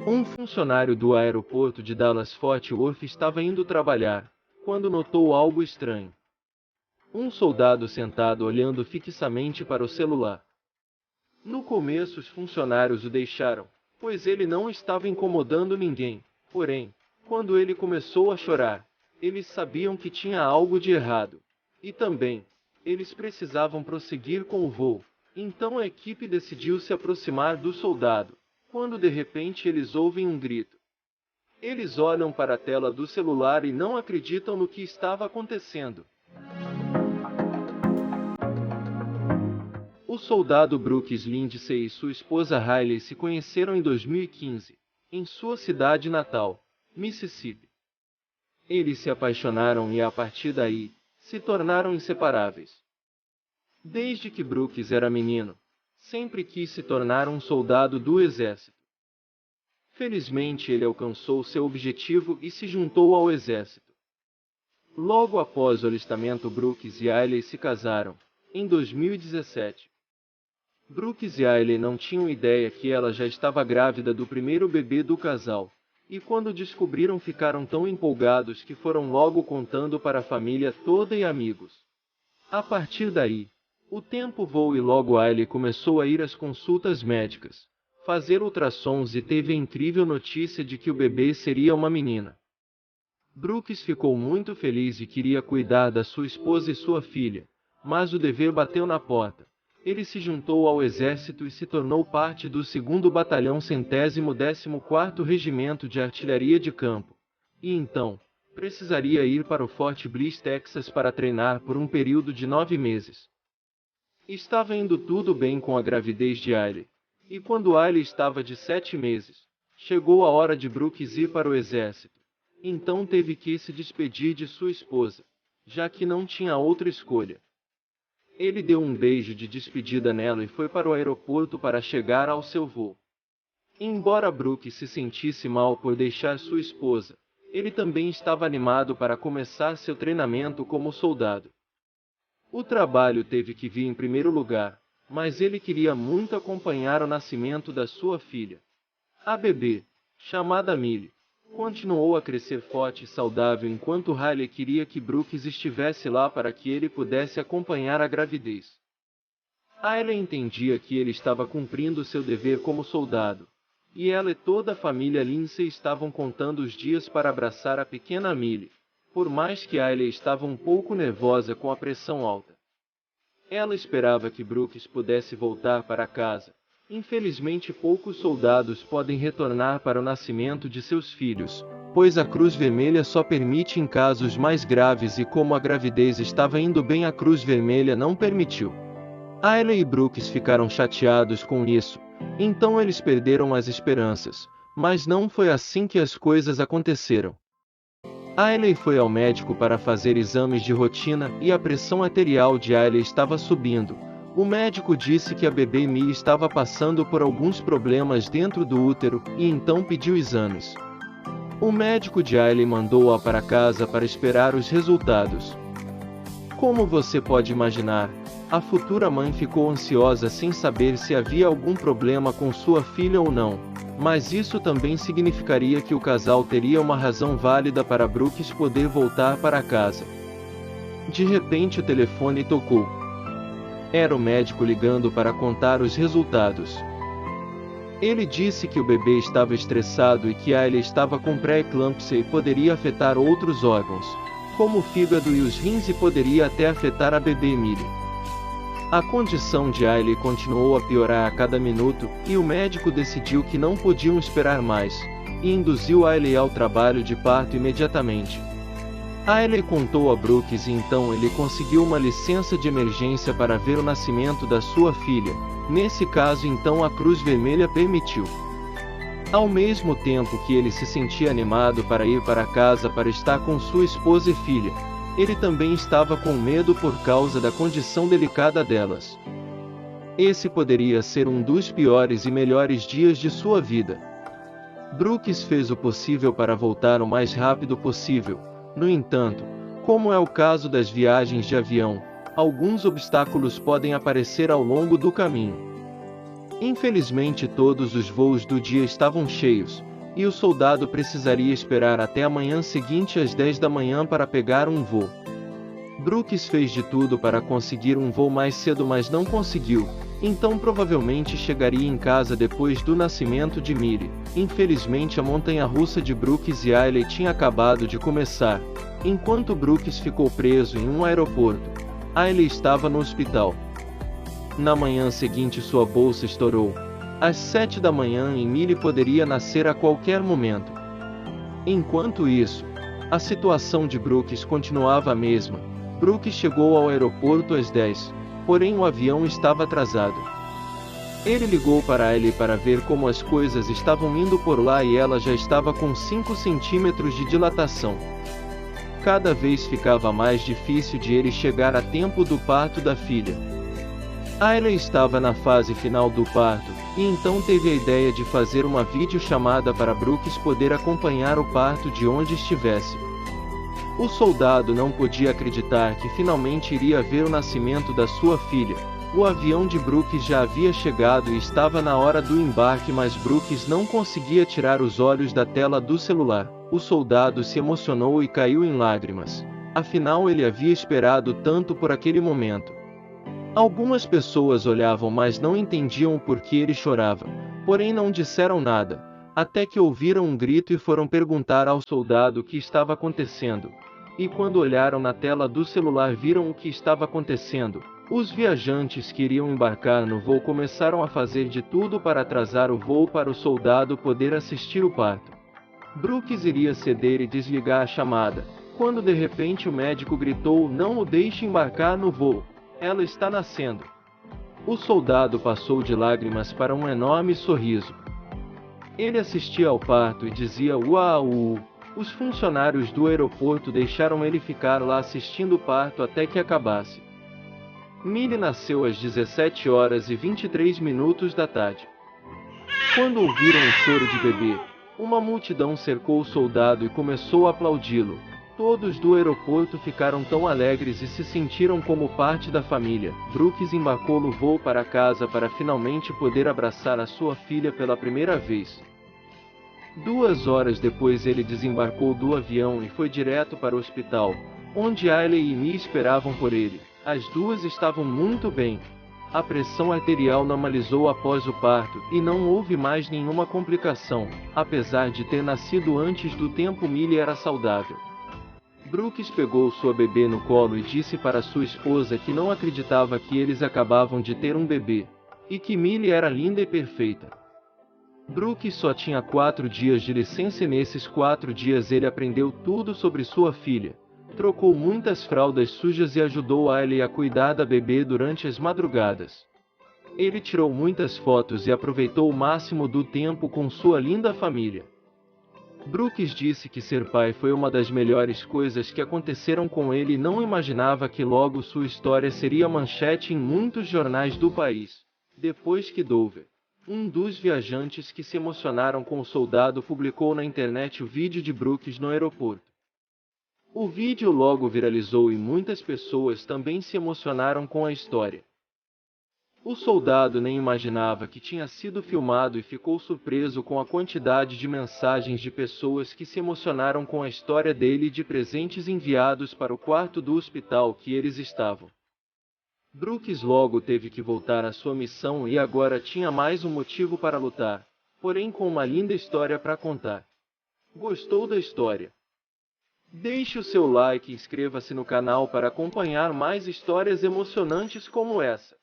Um funcionário do aeroporto de Dallas-Fort Worth estava indo trabalhar, quando notou algo estranho. Um soldado sentado olhando fixamente para o celular. No começo os funcionários o deixaram, pois ele não estava incomodando ninguém. Porém, quando ele começou a chorar, eles sabiam que tinha algo de errado. E também, eles precisavam prosseguir com o voo. Então a equipe decidiu se aproximar do soldado, quando de repente eles ouvem um grito. Eles olham para a tela do celular e não acreditam no que estava acontecendo. O soldado Brooks Lindsay e sua esposa Riley se conheceram em 2015, em sua cidade natal, Mississippi. Eles se apaixonaram e, a partir daí, se tornaram inseparáveis. Desde que Brooks era menino, sempre quis se tornar um soldado do exército. Felizmente ele alcançou seu objetivo e se juntou ao exército. Logo após o alistamento, Brooks e Riley se casaram, em 2017. Brooks e Riley não tinham ideia que ela já estava grávida do primeiro bebê do casal, e quando descobriram ficaram tão empolgados que foram logo contando para a família toda e amigos. A partir daí, o tempo voou e logo Riley começou a ir às consultas médicas, fazer ultrassons e teve a incrível notícia de que o bebê seria uma menina. Brooks ficou muito feliz e queria cuidar da sua esposa e sua filha, mas o dever bateu na porta. Ele se juntou ao exército e se tornou parte do 2º Batalhão 114º Regimento de Artilharia de Campo. E então, precisaria ir para o Fort Bliss, Texas para treinar por um período de 9 meses. Estava indo tudo bem com a gravidez de Riley. E quando Riley estava de 7 meses, chegou a hora de Brooks ir para o exército. Então teve que se despedir de sua esposa, já que não tinha outra escolha. Ele deu um beijo de despedida nela e foi para o aeroporto para chegar ao seu voo. Embora Brooks se sentisse mal por deixar sua esposa, ele também estava animado para começar seu treinamento como soldado. O trabalho teve que vir em primeiro lugar, mas ele queria muito acompanhar o nascimento da sua filha. A bebê, chamada Millie, continuou a crescer forte e saudável enquanto Riley queria que Brooks estivesse lá para que ele pudesse acompanhar a gravidez. Riley entendia que ele estava cumprindo seu dever como soldado, e ela e toda a família Lindsay estavam contando os dias para abraçar a pequena Millie, por mais que Riley estava um pouco nervosa com a pressão alta. Ela esperava que Brooks pudesse voltar para casa. Infelizmente poucos soldados podem retornar para o nascimento de seus filhos, pois a Cruz Vermelha só permite em casos mais graves e como a gravidez estava indo bem a Cruz Vermelha não permitiu. Riley e Brooks ficaram chateados com isso, então eles perderam as esperanças, mas não foi assim que as coisas aconteceram. Riley foi ao médico para fazer exames de rotina e a pressão arterial de Riley estava subindo. O médico disse que a bebê Millie estava passando por alguns problemas dentro do útero e então pediu exames. O médico de Riley mandou-a para casa para esperar os resultados. Como você pode imaginar, a futura mãe ficou ansiosa sem saber se havia algum problema com sua filha ou não, mas isso também significaria que o casal teria uma razão válida para Brooks poder voltar para casa. De repente o telefone tocou. Era o médico ligando para contar os resultados. Ele disse que o bebê estava estressado e que Riley estava com pré-eclâmpsia e poderia afetar outros órgãos, como o fígado e os rins, e poderia até afetar a bebê Millie. A condição de Riley continuou a piorar a cada minuto, e o médico decidiu que não podiam esperar mais, e induziu Riley ao trabalho de parto imediatamente. Riley contou a Brooks e então ele conseguiu uma licença de emergência para ver o nascimento da sua filha. Nesse caso então a Cruz Vermelha permitiu. Ao mesmo tempo que ele se sentia animado para ir para casa para estar com sua esposa e filha, ele também estava com medo por causa da condição delicada delas. Esse poderia ser um dos piores e melhores dias de sua vida. Brooks fez o possível para voltar o mais rápido possível. No entanto, como é o caso das viagens de avião, alguns obstáculos podem aparecer ao longo do caminho. Infelizmente todos os voos do dia estavam cheios, e o soldado precisaria esperar até a manhã seguinte às 10 da manhã para pegar um voo. Brooks fez de tudo para conseguir um voo mais cedo, mas não conseguiu, então provavelmente chegaria em casa depois do nascimento de Millie. Infelizmente, a montanha-russa de Brooks e Hailey tinha acabado de começar. Enquanto Brooks ficou preso em um aeroporto, Hailey estava no hospital. Na manhã seguinte, sua bolsa estourou. Às 7 da manhã e Millie poderia nascer a qualquer momento. Enquanto isso, a situação de Brooks continuava a mesma. Brooks chegou ao aeroporto às 10, porém o avião estava atrasado. Ele ligou para Hailey para ver como as coisas estavam indo por lá e ela já estava com 5 centímetros de dilatação. Cada vez ficava mais difícil de ele chegar a tempo do parto da filha. Hailey estava na fase final do parto, e então teve a ideia de fazer uma videochamada para Brooks poder acompanhar o parto de onde estivesse. O soldado não podia acreditar que finalmente iria ver o nascimento da sua filha. O avião de Brooks já havia chegado e estava na hora do embarque, mas Brooks não conseguia tirar os olhos da tela do celular. O soldado se emocionou e caiu em lágrimas. Afinal, ele havia esperado tanto por aquele momento. Algumas pessoas olhavam, mas não entendiam o porquê ele chorava, porém não disseram nada, até que ouviram um grito e foram perguntar ao soldado o que estava acontecendo. E quando olharam na tela do celular, viram o que estava acontecendo. Os viajantes que iriam embarcar no voo começaram a fazer de tudo para atrasar o voo para o soldado poder assistir o parto. Brooks iria ceder e desligar a chamada, quando de repente o médico gritou: "Não o deixe embarcar no voo. Ela está nascendo." O soldado passou de lágrimas para um enorme sorriso. Ele assistia ao parto e dizia: "Uau!" Os funcionários do aeroporto deixaram ele ficar lá assistindo o parto até que acabasse. Millie nasceu às 17 horas e 23 minutos da tarde. Quando ouviram o choro de bebê, uma multidão cercou o soldado e começou a aplaudi-lo. Todos do aeroporto ficaram tão alegres e se sentiram como parte da família. Brooks embarcou no voo para casa para finalmente poder abraçar a sua filha pela primeira vez. 2 horas depois, ele desembarcou do avião e foi direto para o hospital, onde Hailey e Millie esperavam por ele. As duas estavam muito bem. A pressão arterial normalizou após o parto, e não houve mais nenhuma complicação. Apesar de ter nascido antes do tempo, Millie era saudável. Brooks pegou sua bebê no colo e disse para sua esposa que não acreditava que eles acabavam de ter um bebê, e que Millie era linda e perfeita. Brooks só tinha 4 dias de licença e nesses 4 dias ele aprendeu tudo sobre sua filha. Trocou muitas fraldas sujas e ajudou Hailey a cuidar da bebê durante as madrugadas. Ele tirou muitas fotos e aproveitou o máximo do tempo com sua linda família. Brooks disse que ser pai foi uma das melhores coisas que aconteceram com ele e não imaginava que logo sua história seria manchete em muitos jornais do país. Depois que Dover, um dos viajantes que se emocionaram com o soldado, publicou na internet o vídeo de Brooks no aeroporto. O vídeo logo viralizou e muitas pessoas também se emocionaram com a história. O soldado nem imaginava que tinha sido filmado e ficou surpreso com a quantidade de mensagens de pessoas que se emocionaram com a história dele e de presentes enviados para o quarto do hospital que eles estavam. Brooks logo teve que voltar à sua missão e agora tinha mais um motivo para lutar, porém com uma linda história para contar. Gostou da história? Deixe o seu like e inscreva-se no canal para acompanhar mais histórias emocionantes como essa.